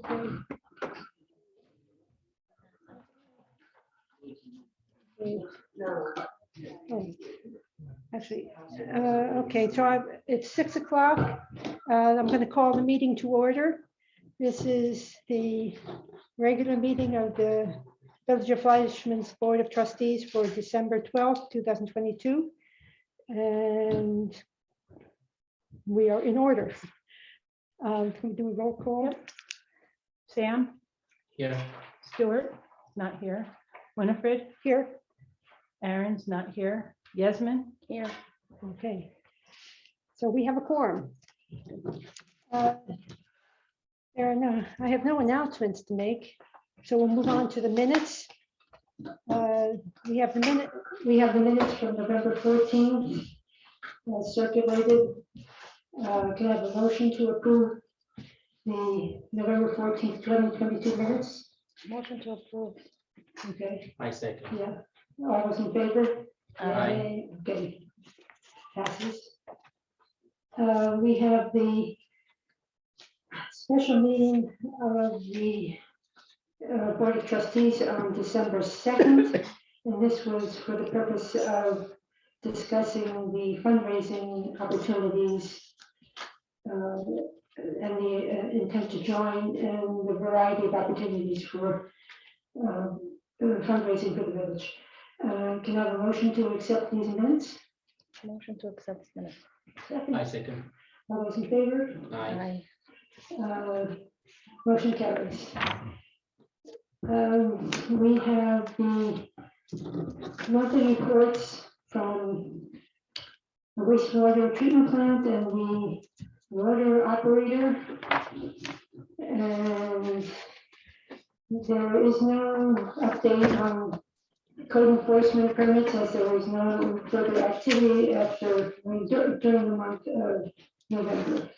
Okay. Oh, actually, okay, so it's 6 o'clock. I'm going to call the meeting to order. This is the regular meeting of the Village of Fleischman's Board of Trustees for December 12th, 2022. And we are in order. Can we do a roll call? Sam, Here. Stuart, not here. Winifred, Here. Aaron's not here. Yasmin, Here. Okay. So we have a quorum. There are no, I have no announcements to make, so we'll move on to the minutes. We have the minutes from November 14th circulated. Can I have a motion to approve the November 14th, 2022 minutes? Motion to approve. Okay, I second. yeah. All those in favor? Aye. Okay. Passes. We have the special meeting of the Board of Trustees on December 2nd. And this was for the purpose of discussing the fundraising opportunities and the intent to join and the variety of opportunities for fundraising for the village. Can I have a motion to accept these minutes? Motion to accept minutes. Second. I second. All those in favor? Aye. Motion carries. We have the monthly reports from the wastewater treatment plant and the water operator. And there is no update on code enforcement permits, as there was no further activity during the month of November.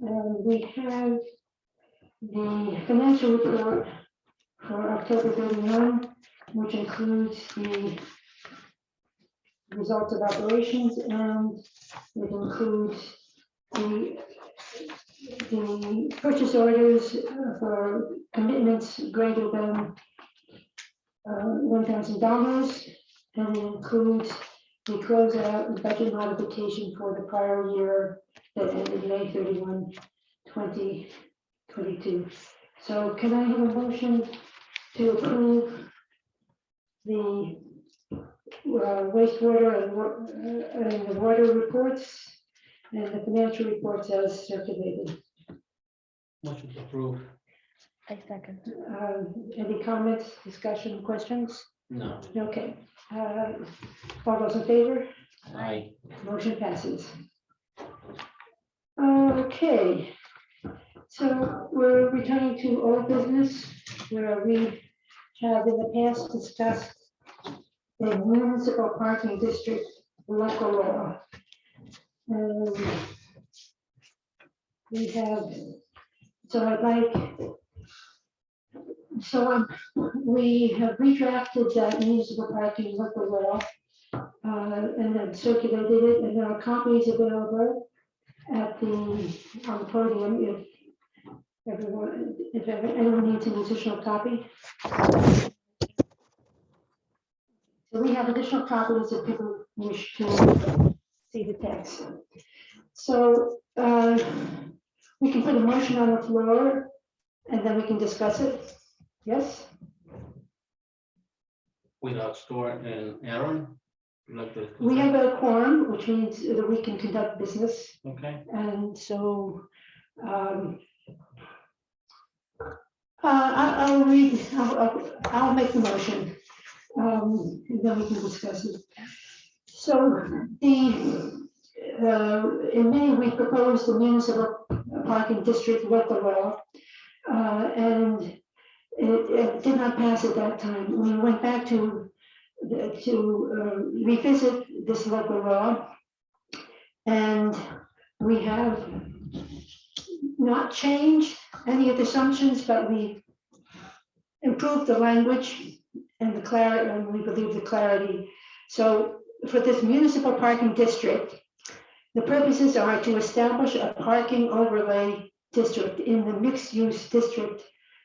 And we have the financial report for October 31, which includes the results of operations, and it includes the purchase orders for commitments greater than $1,000, and it includes the closeout and budget modification for the prior year that ended May 31, 2022. So can I have a motion to approve the wastewater and the water reports and the financial reports as circulated? Motion to approve. I second. Any comments, discussion, questions? No. Okay. All those in favor? Aye. Motion passes. Okay. So we're returning to old business where we have in the past discussed the municipal parking district local law. We have, we have redrafted that municipal parking local law and then circulated it, and there are copies available at on the podium if anyone needs an additional copy. So we have additional copies if people wish to see the text. So we can put a motion on the floor and then we can discuss it. Yes? Without Stuart and Aaron? Like the- We have a quorum, which means that we can conduct business. Okay. And so I'll make the motion. And then we can discuss it. So in May, we proposed the municipal parking district local law, and it did not pass at that time. We went back to revisit this local law, and we have not changed any of the assumptions, but we improved the language and the clarity, and we believe the clarity. So for this municipal parking district, the purposes are to establish a parking overlay district in the mixed-use district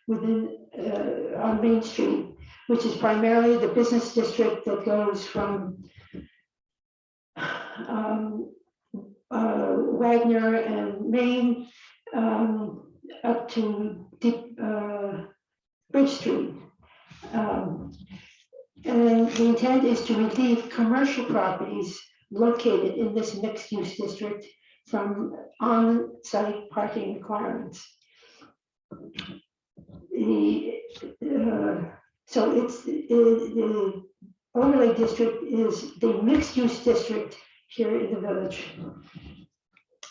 within, on Main Street, which is primarily the business district that goes from Wagner and Main up to Bridge Street. And the intent is to relieve commercial properties located in this mixed-use district from on-site parking requirements. The overlay district is the mixed-use district here in the village.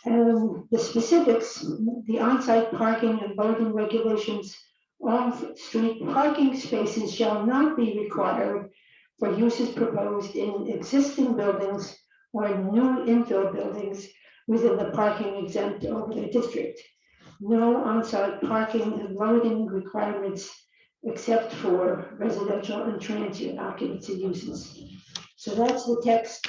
And the specifics, the on-site parking and loading regulations, off-street parking spaces shall not be required for uses proposed in existing buildings or new infill buildings within the parking exempt overlay district. No on-site parking and loading requirements except for residential and transient occupancy uses. So that's the text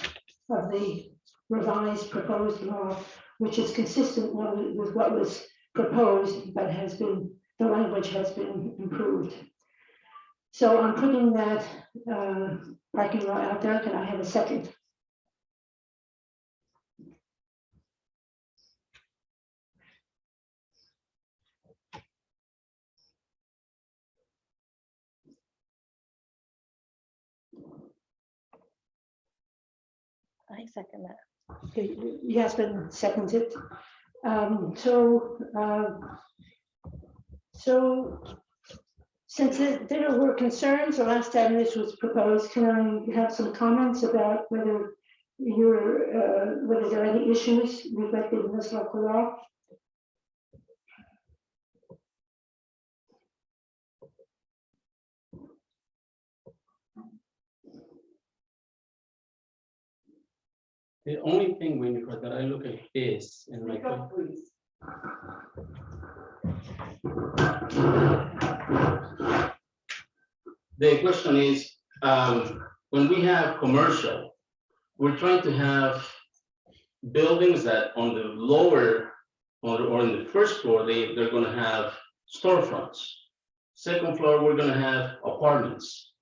of the revised proposed law, which is consistent with what was proposed, but the language has been improved. So I'm putting that parking law out there. Can I have a second? I second that. Okay, Yasmin seconds it. So since there were concerns the last time this was proposed, can I have some comments about whether there are any issues reflected in this local law? The only thing, Winifred, that I look at this and like. The question is, when we have commercial, we're trying to have buildings that on the lower or in the first floor, they're gonna have storefronts. Second floor, we're gonna have apartments.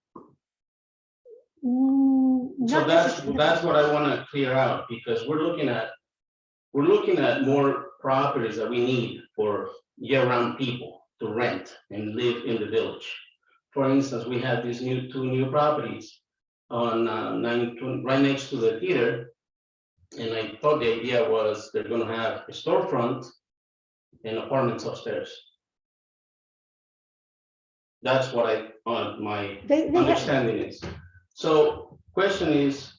So that's what I want to clear out, because we're looking at more properties that we need for year-round people to rent and live in the village. For instance, we have these two new properties on 920, right next to the theater, and I thought the idea was they're going to have a storefront and apartments upstairs. That's what my understanding is. So question is,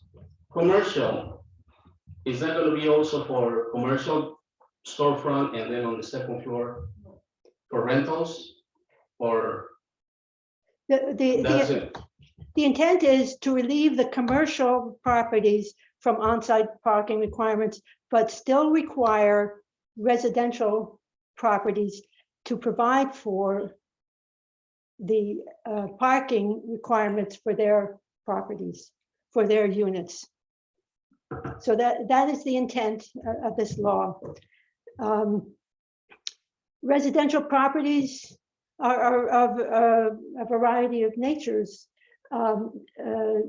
commercial, is that going to be also for commercial storefront and then on the second floor for rentals, or that's it? The intent is to relieve the commercial properties from on-site parking requirements, but still require residential properties to provide for the parking requirements for their properties, for their units. So that is the intent of this law. Residential properties are of a variety of natures. The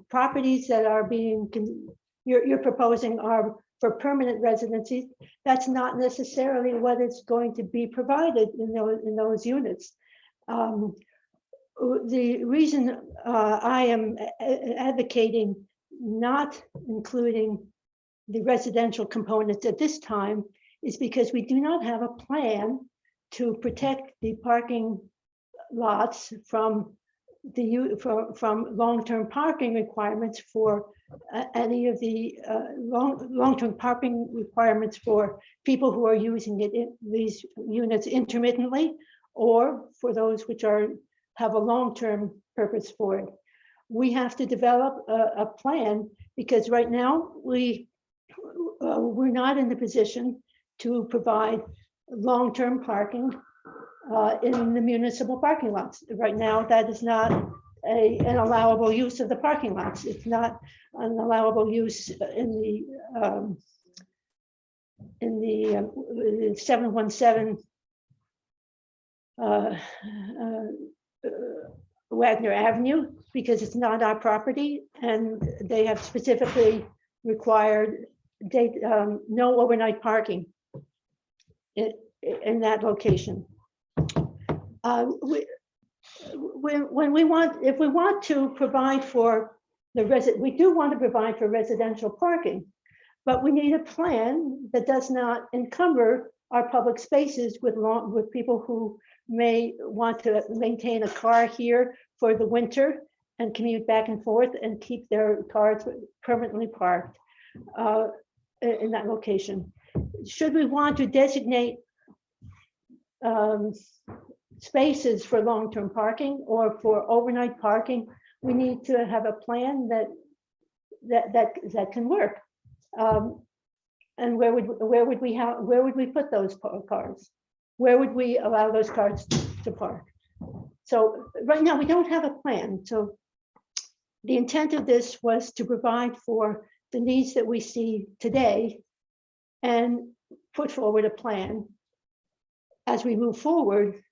properties that are you're proposing are for permanent residency. That's not necessarily what is going to be provided in those units. The reason I am advocating not including the residential components at this time is because we do not have a plan to protect the parking lots from long-term parking requirements for any of the long-term parking requirements for people who are using these units intermittently, or for those which have a long-term purpose for it. We have to develop a plan, because right now we're not in the position to provide long-term parking in the municipal parking lots. Right now, that is not an allowable use of the parking lots. It's not an allowable use in the 717 Wagner Avenue, because it's not our property, and they have specifically required no overnight parking in that location. If we want to provide for we do want to provide for residential parking, but we need a plan that does not encumber our public spaces with people who may want to maintain a car here for the winter and commute back and forth and keep their cars permanently parked in that location. Should we want to designate spaces for long-term parking or for overnight parking, we need to have a plan that can work. And where would we put those cars? Where would we allow those cars to park? So right now we don't have a plan. So the intent of this was to provide for the needs that we see today and put forward a plan as we move forward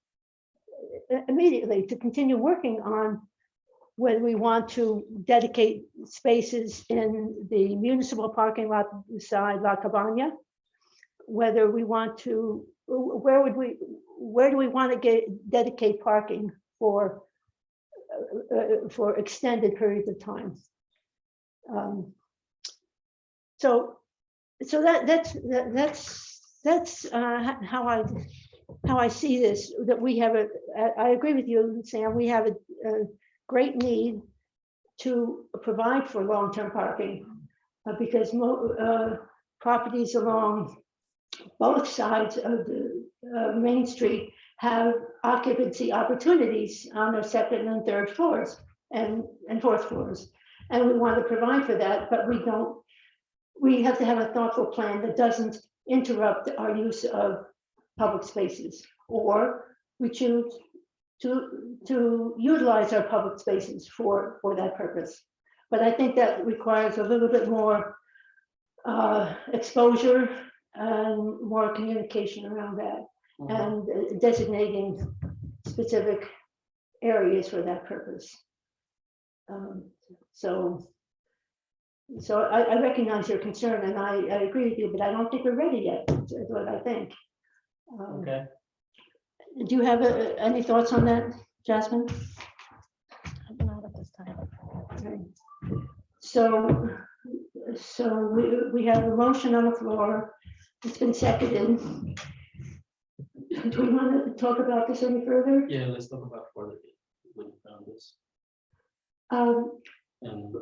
immediately to continue working on whether we want to dedicate spaces in the municipal parking lot beside La Cabana, whether we want to, where do we want to dedicate parking for extended periods of time. So that's how I see this, that we have I agree with you, Sam, we have a great need to provide for long-term parking because properties along both sides of the Main Street have occupancy opportunities on their second and third floors and fourth floors. And we want to provide for that, but we have to have a thoughtful plan that doesn't interrupt our use of public spaces, or we choose to utilize our public spaces for that purpose. But I think that requires a little bit more exposure and more communication around that, and designating specific areas for that purpose. So I recognize your concern, and I agree with you, but I don't think we're ready yet, is what I think. Okay. Do you have any thoughts on that, Jasmine? Not at this time. Okay. So we have a motion on the floor. It's been seconded. Do we want to talk about this any further? Yeah, let's talk about further when we found this. And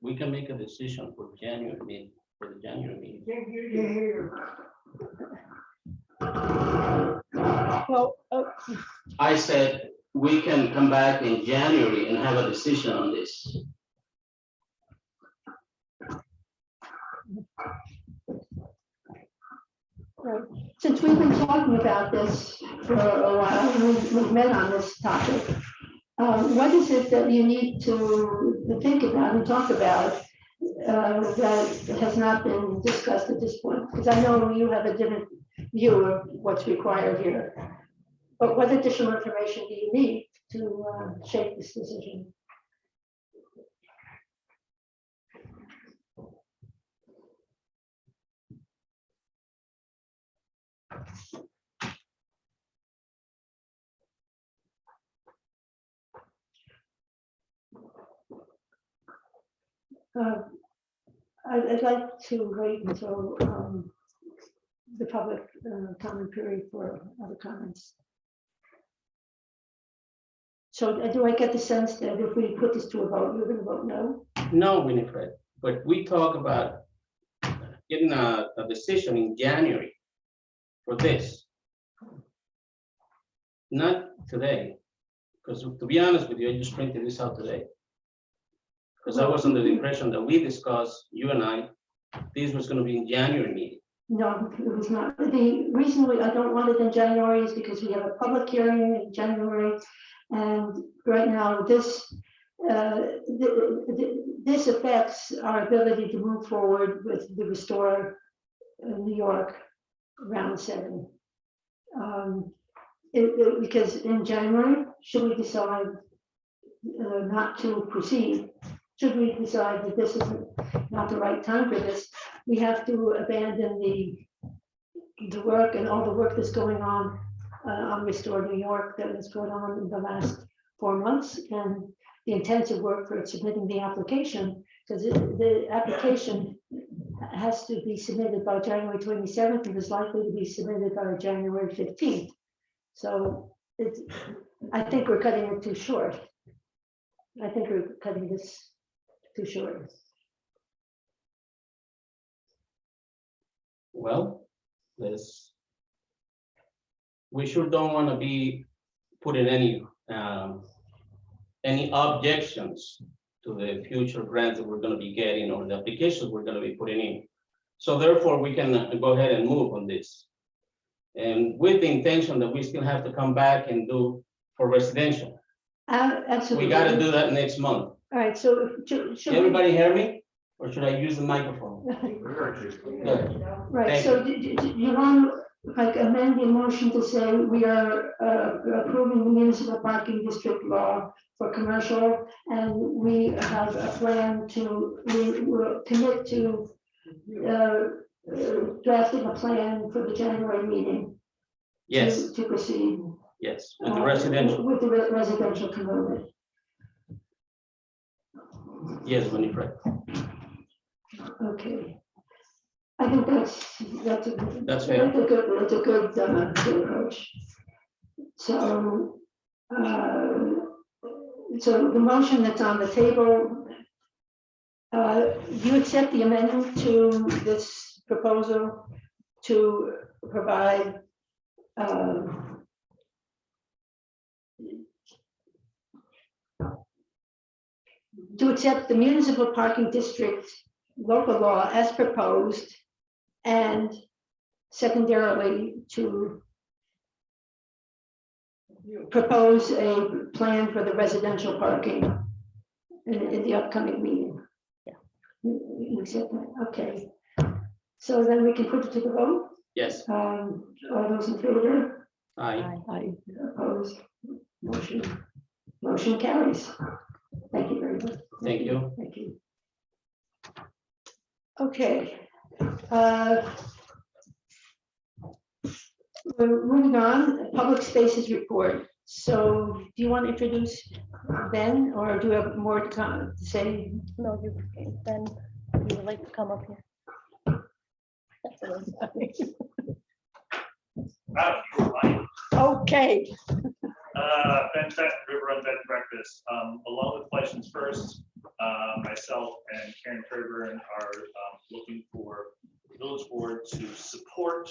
we can make a decision for January meeting, for the January meeting. Well, I said, we can come back in January and have a decision on this. right. Since we've been talking about this for a while, we've met on this topic. What is it that you need to think about and talk about that has not been discussed at this point? Because I know you have a different view of what's required here. But what additional information do you need to shape this decision? I'd like to wait until the public comment period for other comments. So do I get the sense that if we put this to a vote, you're going to vote no? No, Winifred, but we talk about getting a decision in January for this. Not today, because to be honest with you, I just printed this out today. Because I was under the impression that we discussed, you and I, this was going to be in January meeting. No, it was not. The reason I don't want it in January is because we have a public hearing in January. And right now, this affects our ability to move forward with the restore New York round 7. Because in January, should we decide not to proceed, should we decide that this is not the right time for this, we have to abandon the work and all the work that's going on Restore New York that was going on in the last 4 months, and the intensive work for submitting the application, because the application has to be submitted by January 27th and is likely to be submitted by January 15th. So it's, I think we're cutting it too short. I think we're cutting this too short. Well, we sure don't want to be putting any objections to the future grants that we're going to be getting or the applications we're going to be putting in. So therefore, we can go ahead and move on this. And with the intention that we still have to come back and do for residential. Absolutely. We got to do that next month. All right, so should we? Everybody hear me? Or should I use the microphone? Good. Right, Thank so do you want to like amend the motion to say we are approving the municipal parking district law for commercial, and we have a plan to, we will commit to drafting a plan for the January meeting. Yes, To proceed. yes, with the residential. With the residential component. Yes, Winifred. Okay. I think that's a good. That's fair. That's a good approach. So, so the motion that's on the table, you accept the amendment to this proposal to provide to accept the municipal parking district local law as proposed, and secondarily to propose a plan for the residential parking in the upcoming meeting. Yeah. You accept that? Okay. So then we can put it to the vote. Yes, All those in favor? aye. Aye. Opposed? Motion carries. Thank you very much. Thank you. Thank you. Okay. We're moving on, public spaces report. So do you want to introduce Ben, or do you have more to say? No, you, then you would like to come up here. That's what I'm saying. Okay. Ben Fenton, River Run Bed and Breakfast, along with License First, myself and Karen Kerber are looking for the village board to support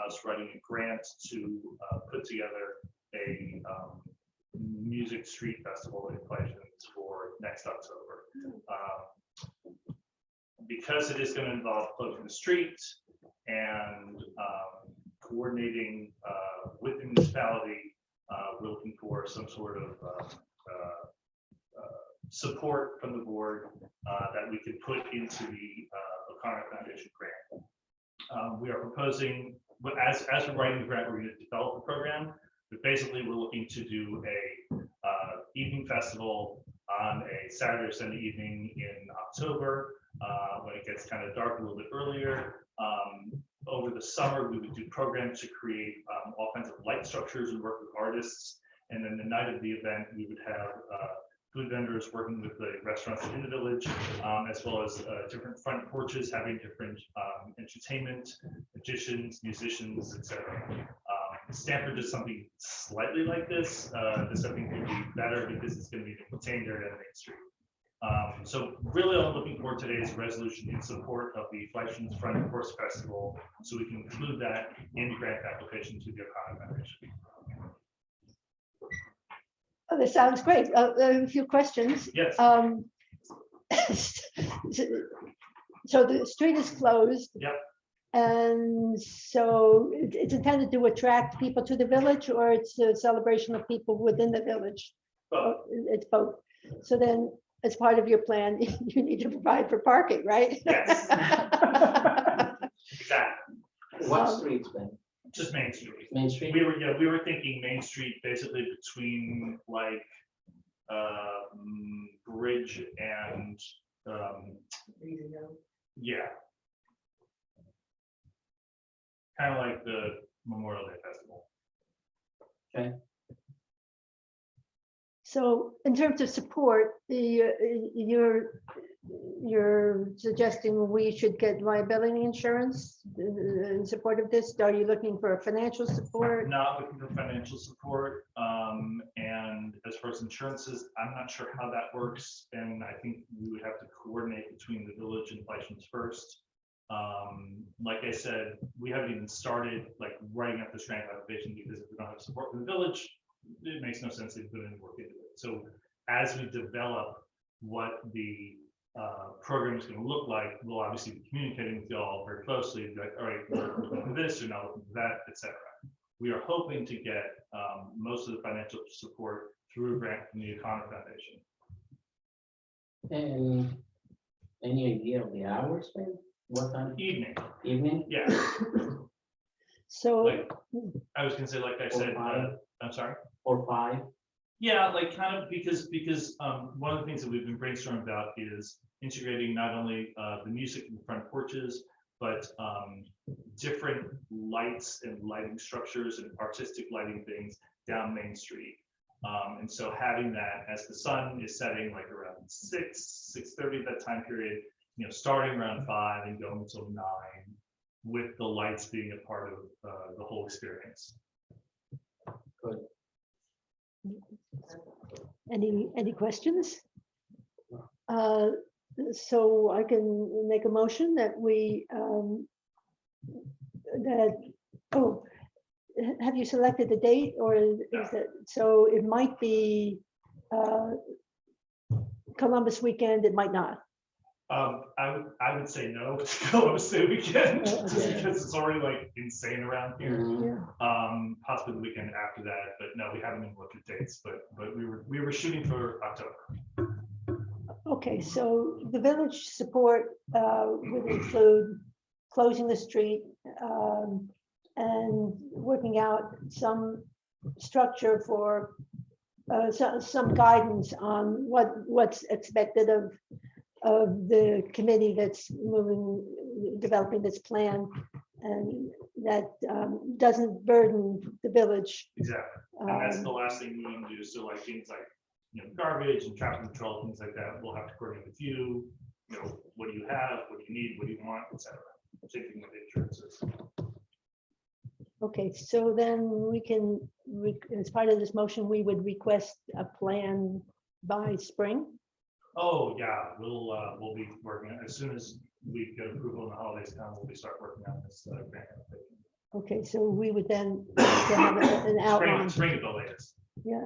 us writing a grant to put together a music street festival in Pleasant for next October. Because it is going to involve closing the street and coordinating with the municipality, we're looking for some sort of support from the board that we could put into the O'Connor Foundation grant. We are proposing, as we're writing the grant, we're going to develop the program, but basically we're looking to do a evening festival on a Saturday or Sunday evening in October, when it gets kind of dark a little bit earlier. Over the summer, we would do programs to create all kinds of light structures and work with artists. And then the night of the event, we would have food vendors working with the restaurants in the village, as well as different front porches having different entertainment, magicians, musicians, etc. Stanford does something slightly like this. This I think would be better because it's going to be in the contained area on Main Street. So really all I'm looking for today is a resolution in support of the Fleischmann's Front Porch Festival, so we can include that in the grant application to the O'Connor Foundation. Oh, that sounds great. A few questions. Yes. So the street is closed. Yep. And so it's intended to attract people to the village, or it's a celebration of people within the village? Both. It's both. So then, as part of your plan, you need to provide for parking, right? Yes. What streets, Ben? Just Main Street. Main Street? We were thinking Main Street basically between like Bridge and yeah. Kind of like the Memorial Day Festival. So in terms of support, you're suggesting we should get liability insurance in support of this? Are you looking for financial support? Not looking for financial support. And as far as insurances, I'm not sure how that works. And I think we would have to coordinate between the village and Fleischman's First. Like I said, we haven't even started like writing up this grant application because if we don't have support from the village, it makes no sense to put any work into it. So as we develop what the program is going to look like, we'll obviously be communicating with you all very closely. Be like, all right, we're looking for this, you're not looking for that, etc. We are hoping to get most of the financial support through a grant from the O'Connor Foundation. And any idea of the hours, Ben? What time? Evening, Evening? yeah. So, Like, I was going to say, like I said, I'm sorry. Or 5? Yeah, like kind of because one of the things that we've been brainstorming about is integrating not only the music in the front porches, but different lights and lighting structures and artistic lighting things down Main Street. And so having that as the sun is setting like around 6:30 that time period, you know, starting around 5 and going until 9, with the lights being a part of the whole experience. Good. any questions? So I can make a motion that we, have you selected the date or is that, so it might be Columbus weekend, it might not. I would say no to Columbus Day weekend, just Okay. because it's already like insane around here. Mhm. Yeah. Possibly the weekend after that, but no, we haven't even looked at dates, but we were shooting for October. Okay, so the village support would include closing the street and working out some structure for some guidance on what's expected of the committee that's developing this plan, and that doesn't burden the village. Exactly, and that's the last thing we want to do. So like things like, you know, garbage and traffic control, things like that, we'll have to coordinate with you. You know, what do you have? What do you need? What do you want? Etc. Same thing with insurances. Okay, so then we can, as part of this motion, we would request a plan by spring. Oh yeah, we'll be working as soon as we get approval in the holidays come. We'll be start working on this grant application. Okay, so we would then have an outline. Spring at the latest. Yeah,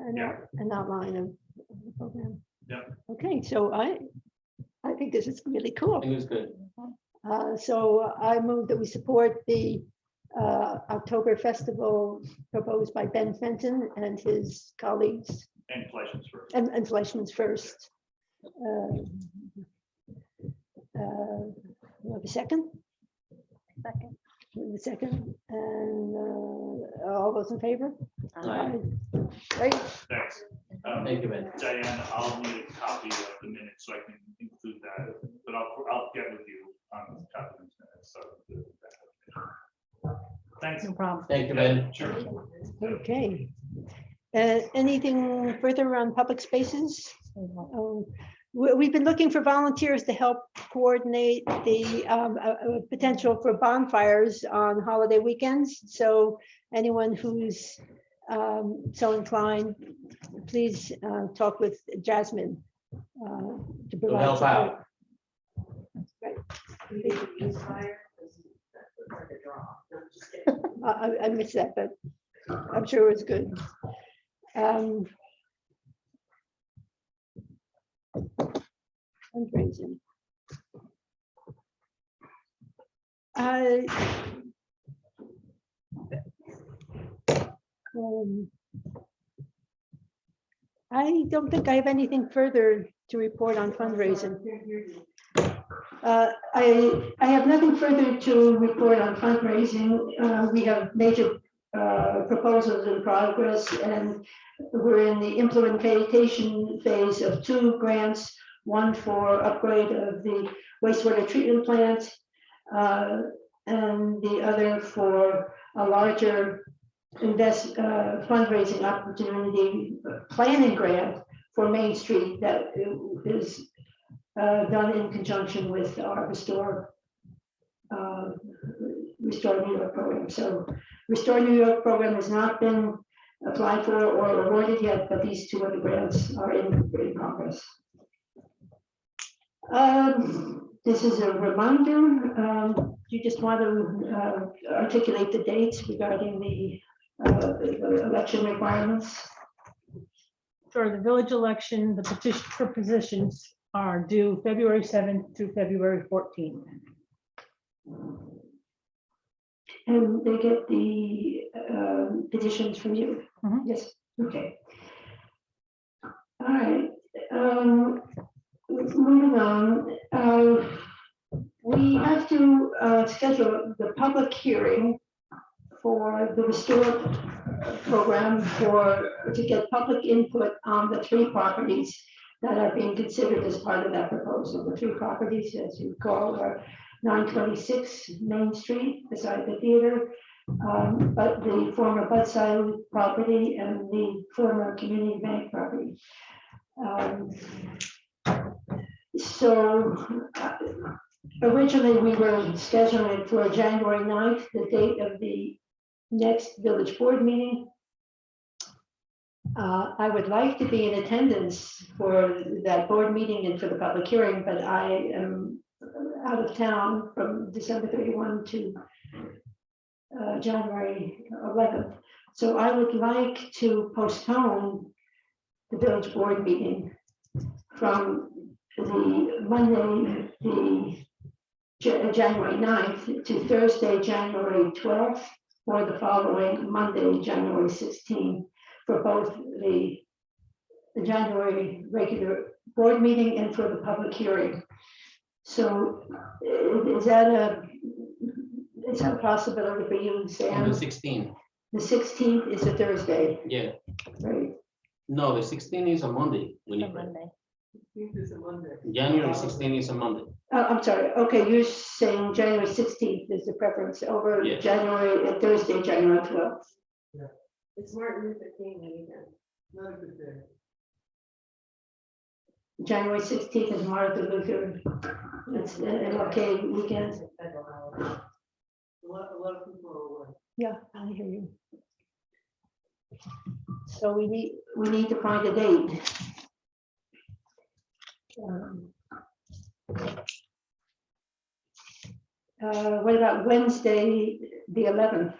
an outline of the program. Yeah. Okay, so I think this is really cool. It was good. So I move that we support the October festival proposed by Ben Fenton and his colleagues And Fleischman's First. and Fleischman's First. We have a second? Second. The second, and all those in favor? Aye. Great. Thanks. Thank you, Ben. Diane, I'll need a copy of the minutes so I can include that, but I'll get with you on the copy of these minutes. So thanks. No problem. Thank you, Ben. Sure. Okay. Anything further on public spaces? We've been looking for volunteers to help coordinate the potential for bonfires on holiday weekends. So anyone who's so inclined, please talk with Jasmine to To provide help support. out. Right. I missed that, but I'm sure it was good. Fundraising. I don't think I have anything further to report on fundraising. I have nothing further to report on fundraising. We have major proposals in progress, and we're in the implementation phase of 2 grants, one for upgrade of the wastewater treatment plant, and the other for a larger fundraising opportunity, planning grant for Main Street that is done in conjunction with our Restore New York program. So Restore New York program has not been applied for or awarded yet, but these 2 other grants are in progress. This is a reminder. You just want to articulate the dates regarding the election requirements. For the village election, the petition for positions are due February 7th through February 14th. And they get the petitions from you? Mhm. Yes, okay. All right. Moving on. We have to schedule the public hearing for the Restore program to get public input on the 3 properties that are being considered as part of that proposal. The 3 properties, as you recall, are 926 Main Street beside the theater, but the former Budside property and the former Community Bank property. Originally we were scheduling it for January 9th, the date of the next village board meeting. I would like to be in attendance for that board meeting and for the public hearing, but I am out of town from December 31 to January 11th. So I would like to postpone the village board meeting from the Monday, January 9th to Thursday, January 12th, or the following Monday, January 16th, for both the January regular board meeting and for the public hearing. So is that a possibility for you, On Sam? the 16th, The 16th is a Thursday, yeah. right? No, the 16th is a Monday. On Monday. January 16th is a Monday. I'm sorry, okay, you're saying January 16th is the preference over Yes. Thursday, January 12th. It's Martin Luther King weekend. Not a good day. January 16th is Martin Luther. It's an okay weekend. Federal holiday. A lot of people are away. Yeah, I hear you. So we need to find a date. What about Wednesday, the 11th?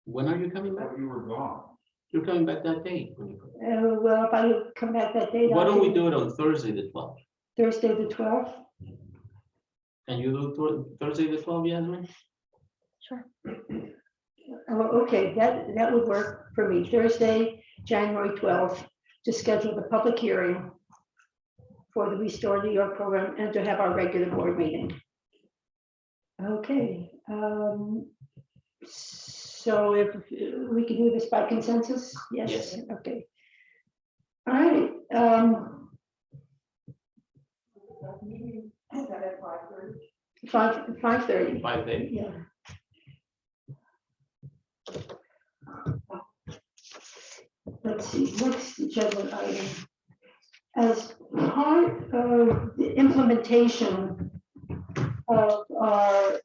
When are you coming back? You were gone. You're coming back that day. Well, if I come back that day. Why don't we do it on Thursday, the 12th? Thursday, the 12th? Can you do Thursday, the 12th, Yasmin? Sure. Oh, okay, that would work for me. Thursday, January 12th, to schedule the public hearing for the Restore New York program and to have our regular board meeting. Okay. So if we can do this by consensus? Yes. Yes. Okay. All right. 5:30. 5 days. Yeah. Let's see, what's the agenda item? As part of the implementation of our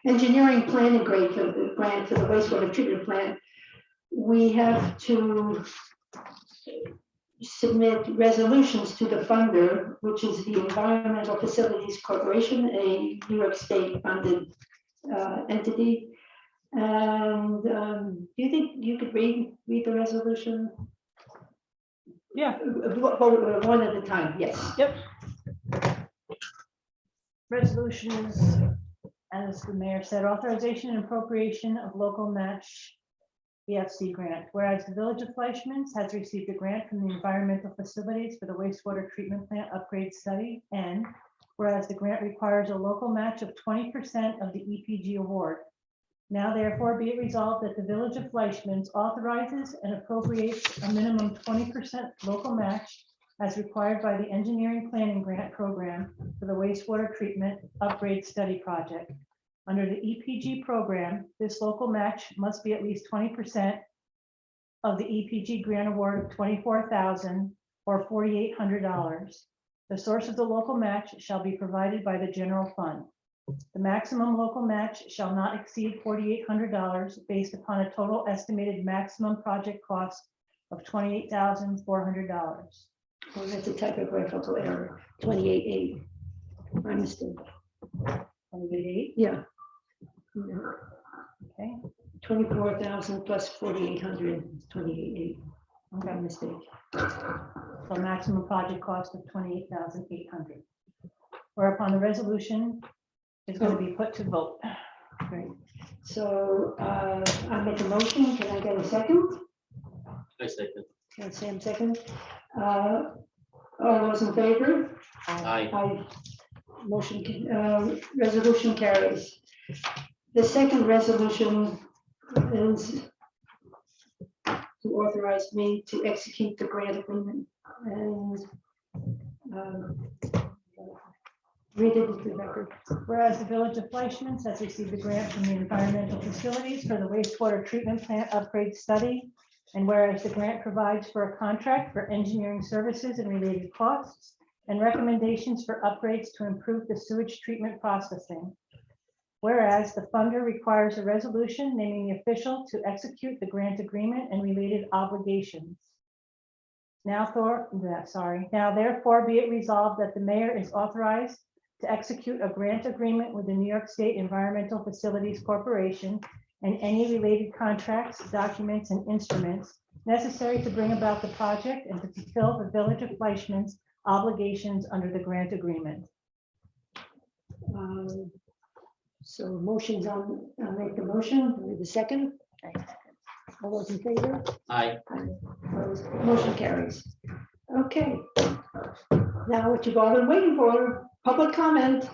engineering planning grant for the wastewater treatment plant, we have to submit resolutions to the funder, which is the Environmental Facilities Corporation, a New York State funded entity. And do you think you could read the resolution? Yeah. One at a time, yes. Yep. Resolutions, as the mayor said, authorization and appropriation of local match EFC grant. Whereas the Village of Fleischman's has received a grant from the Environmental Facilities for the wastewater treatment plant upgrade study. And whereas the grant requires a local match of 20% of the EPG award. Now therefore be it resolved that the Village of Fleischman's authorizes and appropriates a minimum 20% local match as required by the Engineering Planning Grant Program for the wastewater treatment upgrade study project. Under the EPG program, this local match must be at least 20% of the EPG grant award of $24,000 or $4,800. The source of the local match shall be provided by the general fund. The maximum local match shall not exceed $4,800 based upon a total estimated maximum project cost of $28,400. Oh, that's a typographical error, 28.8. My mistake. 28, Yeah. okay, 24,000 plus 4,800, 28.8. okay. My mistake. So maximum project cost of $28,800. Whereupon the resolution is going to be put to vote. Right. So I make a motion. Can I get a second? I second. And Sam second. All those in favor? Aye. Aye. Motion, resolution carries. The second resolution is to authorize me to execute the grant agreement and read it into the record. Whereas the Village of Fleischman's has received a grant from the Environmental Facilities for the wastewater treatment plant upgrade study. And whereas the grant provides for a contract for engineering services and related costs and recommendations for upgrades to improve the sewage treatment processing. Whereas the funder requires a resolution naming the official to execute the grant agreement and related obligations. Now therefore be it resolved that the mayor is authorized to execute a grant agreement with the New York State Environmental Facilities Corporation and any related contracts, documents, and instruments necessary to bring about the project and to fulfill the Village of Fleischman's obligations under the grant agreement. So motions on, I'll make the motion. With the second. All those in favor? Aye. Opposed? Motion carries. Okay. Now what you've all been waiting for, public comment.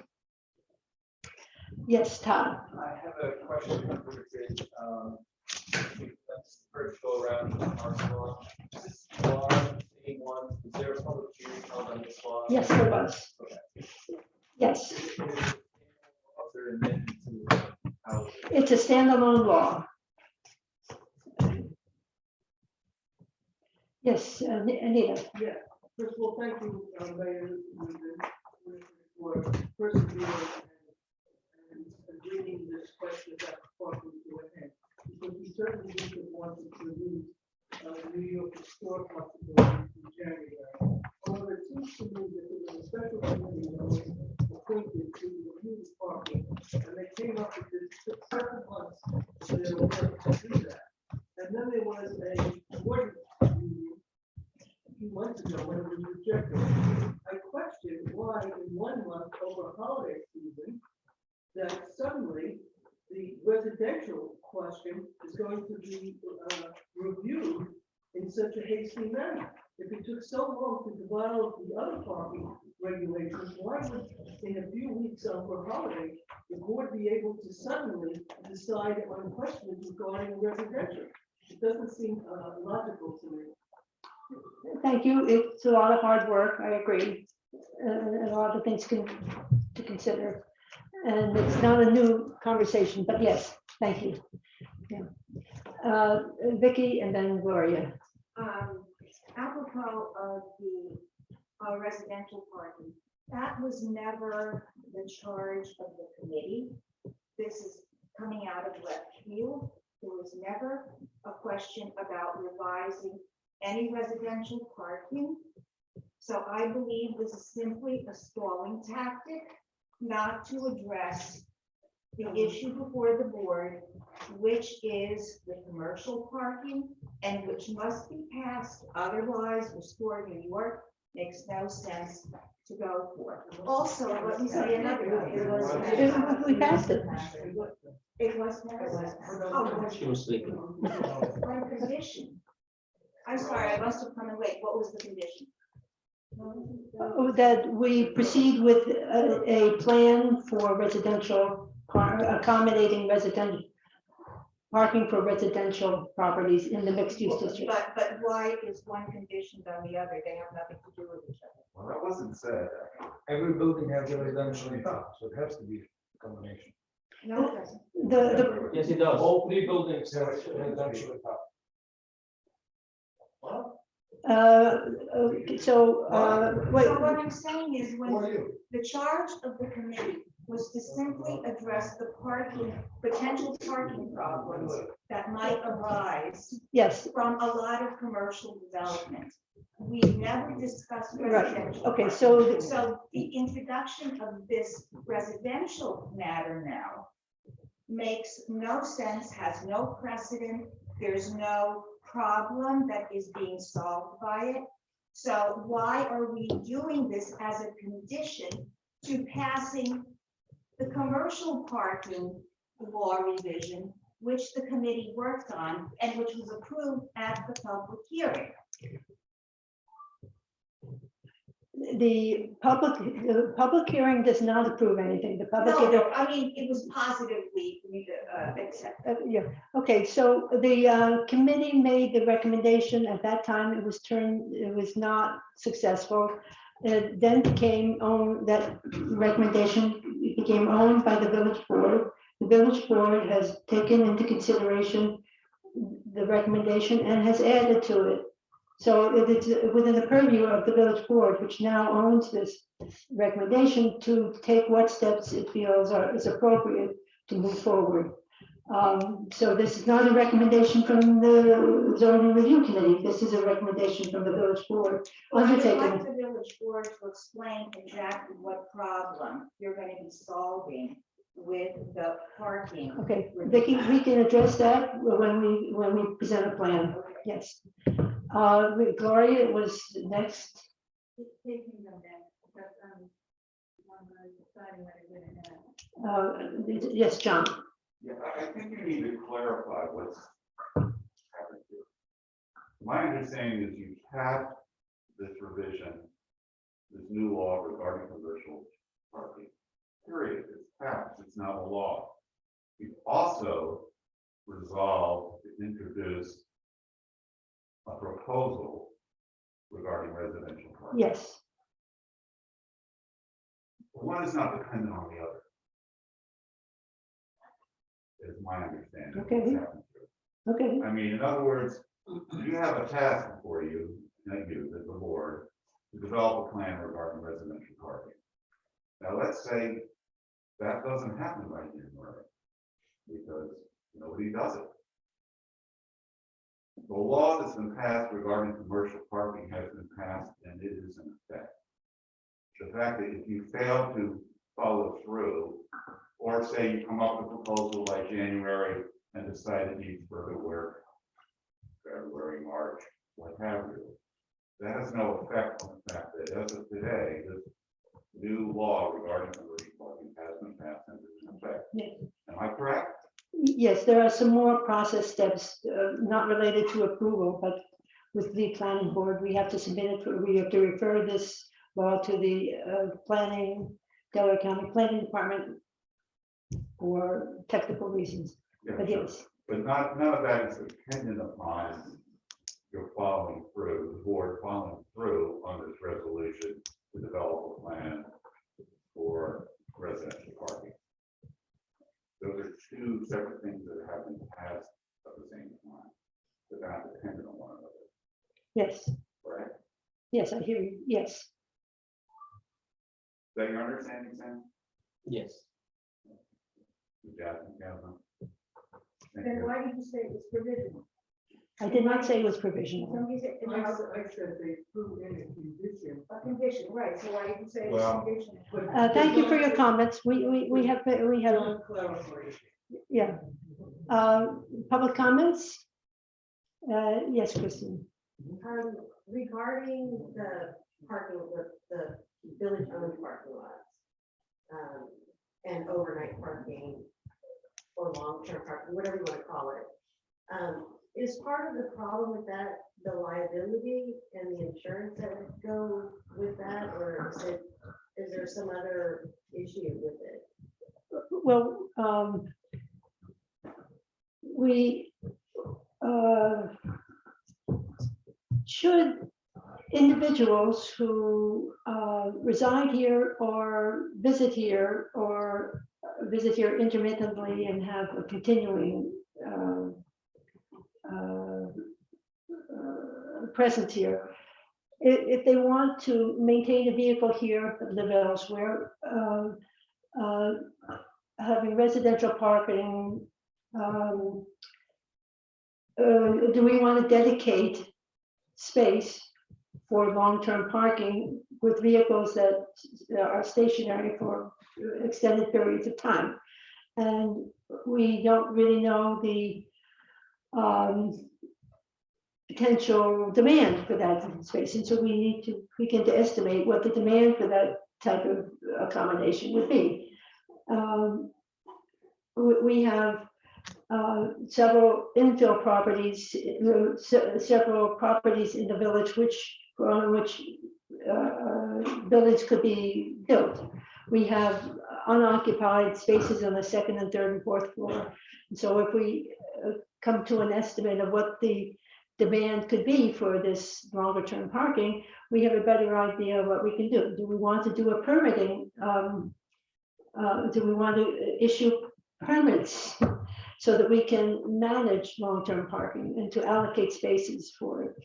Yes, Todd. I have a question for Richard. Let's first go around the park law. This law, A1, is there a public hearing held on this law? Yes, there was. Okay. Yes, Other amendments to how it's a standalone law. Yes, Anita. Yeah, first of all, thank you, Mayor, for persevering and bringing this question about parking to an end. Because we certainly didn't want to lose New York store possibilities in January. However, it seems to me that there was a special committee that was appointed to review parking, and they came up with this, took several months for their work to do that. And then there was a board meeting a few months ago when it was rejected. I question why in 1 month over holiday season, that suddenly the residential question is going to be reviewed in such a hasty manner. If it took so long to develop the other parking regulations, why would in a few weeks over holiday, the board be able to suddenly decide on questions regarding residential? It doesn't seem logical to me. Thank you. It's a lot of hard work. I agree. A lot of things to consider. And it's not a new conversation, but yes, thank you. Yeah. Vicky and then Gloria. Apropos of the residential parking, that was never the charge of the committee. This is coming out of left field. There was never a question about revising any residential parking. So I believe this is simply a stalling tactic, not to address the issue before the board, which is the commercial parking and which must be passed. Otherwise, Restore New York makes no sense to go for. Also, let me say another thing. We passed it. It was passed. Oh, She was sleeping. one condition. I'm sorry, I must have come in late. What was the condition? That we proceed with a plan for accommodating residential parking for residential properties in the mixed use district. But why is one conditioned on the other? They have nothing to do with each other. Well, that wasn't said. Every building has a residential on top, so it has to be a combination. No, it doesn't. The, Yes, it does. All three buildings have residential on top. okay, so, wait, So what I'm saying is What are when you? the charge of the committee was to simply address the potential parking problems that might arise yes, from a lot of commercial development. We never discussed right, residential. okay, parking. so, So the introduction of this residential matter now makes no sense, has no precedent. There's no problem that is being solved by it. So why are we doing this as a condition to passing the commercial parking law revision, which the committee worked on and which was approved at the public hearing? the public hearing does not approve anything. The public No, hearing. no, I mean, it was positively accepted. Yeah, okay, so the committee made the recommendation at that time, it was not successful. It then became owned, that recommendation became owned by the village board. The village board has taken into consideration the recommendation and has added to it. So it is within the purview of the village board, which now owns this recommendation, to take what steps it feels is appropriate to move forward. So this is not a recommendation from the zoning review committee. This is a recommendation from the village board. Well, I would like Undertaken. the village board to explain exactly what problem you're going to be solving with the parking. Okay, Vicky, we can address that when we present a plan. Yes. Gloria was next. Taking them down, but, one deciding what I'm gonna have. Yes, John. Yeah, I think you need to clarify what's happened here. My understanding is you passed this revision, this new law regarding commercial parking. Period. It's passed. It's not a law. You've also resolved to introduce a proposal regarding residential parking. Yes. One is not dependent on the other. Is my understanding. of what's Okay. happened here. Okay. I mean, in other words, you have a task before you, the board, to develop a plan regarding residential parking. Now, let's say that doesn't happen by January, because nobody does it. The law that's been passed regarding commercial parking has been passed and it is in effect. The fact that if you fail to follow through, or say you come up with a proposal by January and decide it needs further work, February, March, what have you, that has no effect on the fact that as of today, this new law regarding commercial parking has been passed and is in effect. Yes. Am I correct? Yes, there are some more process steps, not related to approval, but with the planning board, we have to submit it, we have to refer this law to the Delaware County Planning Department for technical reasons, Yeah, but yes, but none of that is dependent upon your following through, the board following through on this resolution to develop a plan for residential parking. Those are two separate things that have been passed at the same time, but they're not dependent on one another, yes, correct? yes, I hear you, yes. Is that your understanding, Sam? Yes. Jasmine, Jasmine? Thank Then you. why did you say it was provisional? I did not say it was provisional. Somebody said it I was said they prove any condition. a condition, right, so why did you say it was Well- conditional? Thank you for your comments. We have, John clarified. yeah. Public comments? Yes, Christine. Regarding the parking, the village-owned parking lots. And overnight parking or long-term parking, whatever you want to call it. Is part of the problem with that, the liability and the insurance that would go with that, or is there some other issue with it? Well, we should individuals who reside here or visit here intermittently and have a continuing presence here. If they want to maintain a vehicle here but live elsewhere, having residential parking, do we want to dedicate space for long-term parking with vehicles that are stationary for extended periods of time? And we don't really know the potential demand for that space. And so we need to begin to estimate what the demand for that type of accommodation would be. We have several infill properties, several properties in the village on which buildings could be built. We have unoccupied spaces on the second and third and fourth floor. And so if we come to an estimate of what the demand could be for this longer term parking, we have a better idea of what we can do. Do we want to do a permitting? Do we want to issue permits so that we can manage long-term parking and to allocate spaces for it?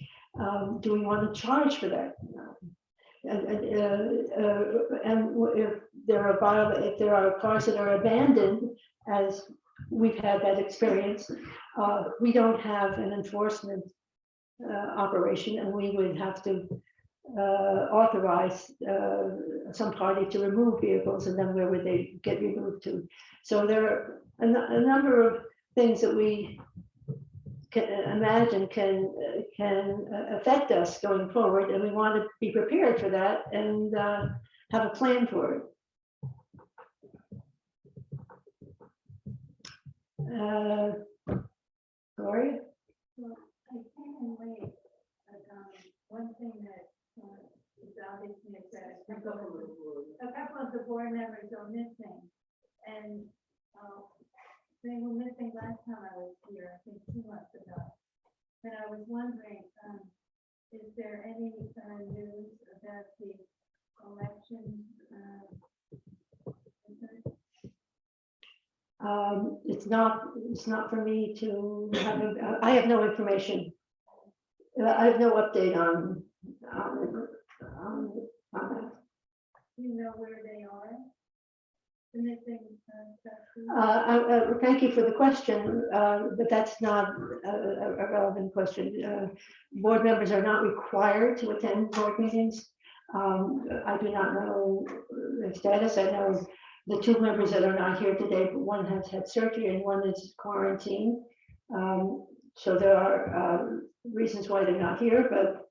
Do we want to charge for that? And if there are cars that are abandoned, as we've had that experience, we don't have an enforcement operation, and we would have to authorize some party to remove vehicles, and then where would they get removed to? So there are a number of things that we can imagine can affect us going forward, and we want to be prepared for that and have a plan for it. Gloria? I came in late, but one thing that is obviously is that a couple of the board members are missing, and they were missing last time I was here, I think 2 months ago. And I was wondering, is there any news about the election? It's not for me to have. I have no information. I have no update on that. Do you know where they are? The missing Thank you for the question, but that's not a relevant question. Board members are not required to attend board meetings. I do not know the status. I know the 2 members that are not here today, but one has had surgery and one is quarantined. So there are reasons why they're not here, but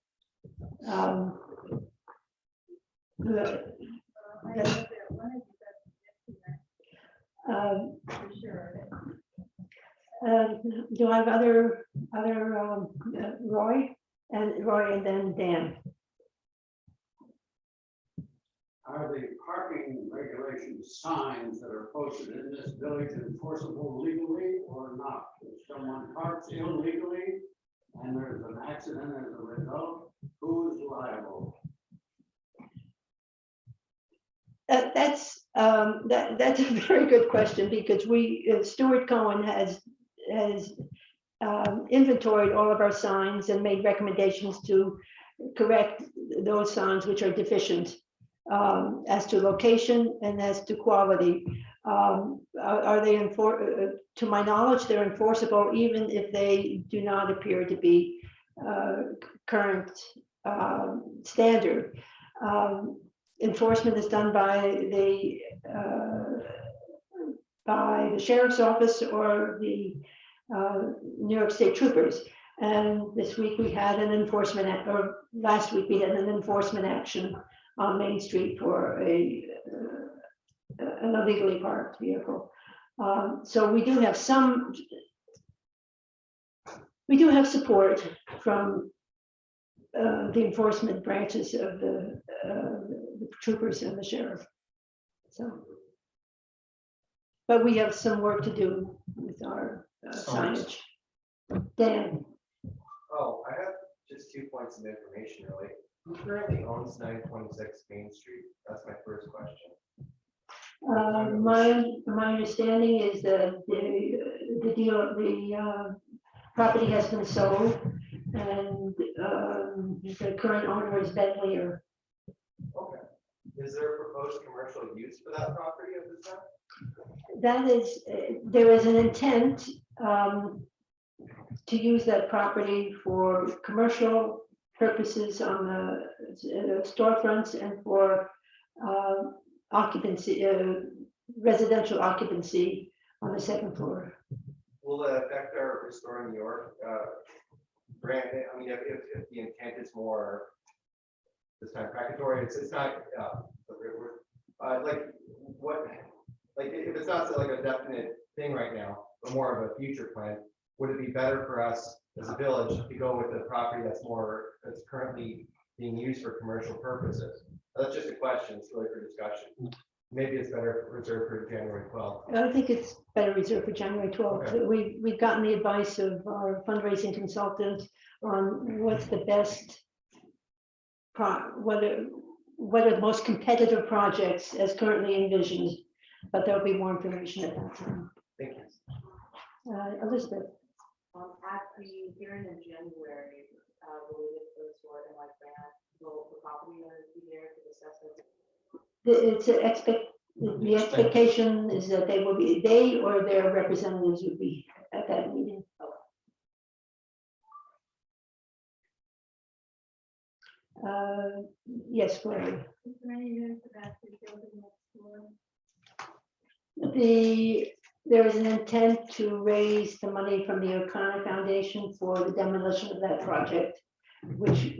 do I have other Roy and then Dan? Are the parking regulation signs that are posted in this village enforceable legally or not? If someone parks illegally and there's an accident as a result, who is liable? That's a very good question, because Stuart Cohen has inventoried all of our signs and made recommendations to correct those signs which are deficient as to location and as to quality. Are they to my knowledge, they're enforceable even if they do not appear to be current standard. Enforcement is done by the sheriff's office or the New York State troopers. And this week we had an enforcement, or last week we had an enforcement action on Main Street for an illegally parked vehicle. So we do have support from the enforcement branches of the troopers and the sheriff. So, but we have some work to do with our signage. Dan, Oh, I have just 2 points of information, really. Who currently owns 926 Main Street? That's my first question. my understanding is that the property has been sold, and the current owner is Ben Lear. Okay. Is there a proposed commercial use for that property at this time? That is, there is an intent to use that property for commercial purposes on the storefronts and for occupancy, residential occupancy on the second floor. Will that affect our Restore New York grant? I mean, if the intent is more this time precatory, it's not, like, what, like, if it's not like a definite thing right now, but more of a future plan, would it be better for us as a village to go with a property that's currently being used for commercial purposes? That's just a question, it's really for discussion. Maybe it's better reserved for January 12th. I think it's better reserved for January 12th. Okay. We've gotten the advice of our fundraising consultant on what's the best, what are the most competitive projects as currently envisioned, but there'll be more information at that time. Thank you. Elizabeth, At the hearing in January, related to the store and like that, will the property owners be there to discuss it? the expectation is that they or their representatives would be at that meeting. Yes, Gloria. Is there any news about the building next door? There is an intent to raise the money from the O'Connor Foundation for the demolition of that project, which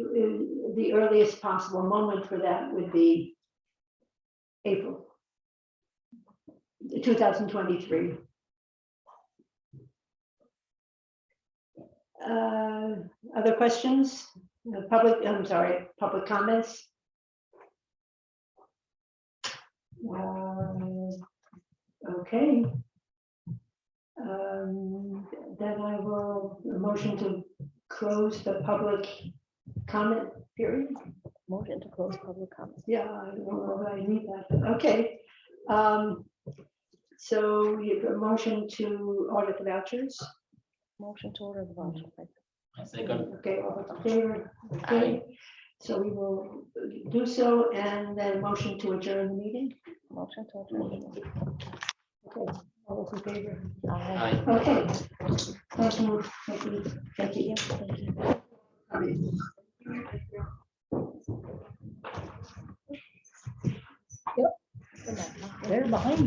the earliest possible moment for that would be April 2023. Other questions? Public comments? Okay. Then I will motion to close the public comment period. Motion to close public comment. Yeah, I don't know if I need that, but okay. So you have a motion to audit the vouchers. Motion to order the voucher. Okay, all those in favor? Okay, so we will do so, and then motion to adjourn the meeting. Motion to adjourn. Okay, all those in favor? Aye. Okay. Thank you. Thank you. Thank you. Thank you. Yep. They're behind you.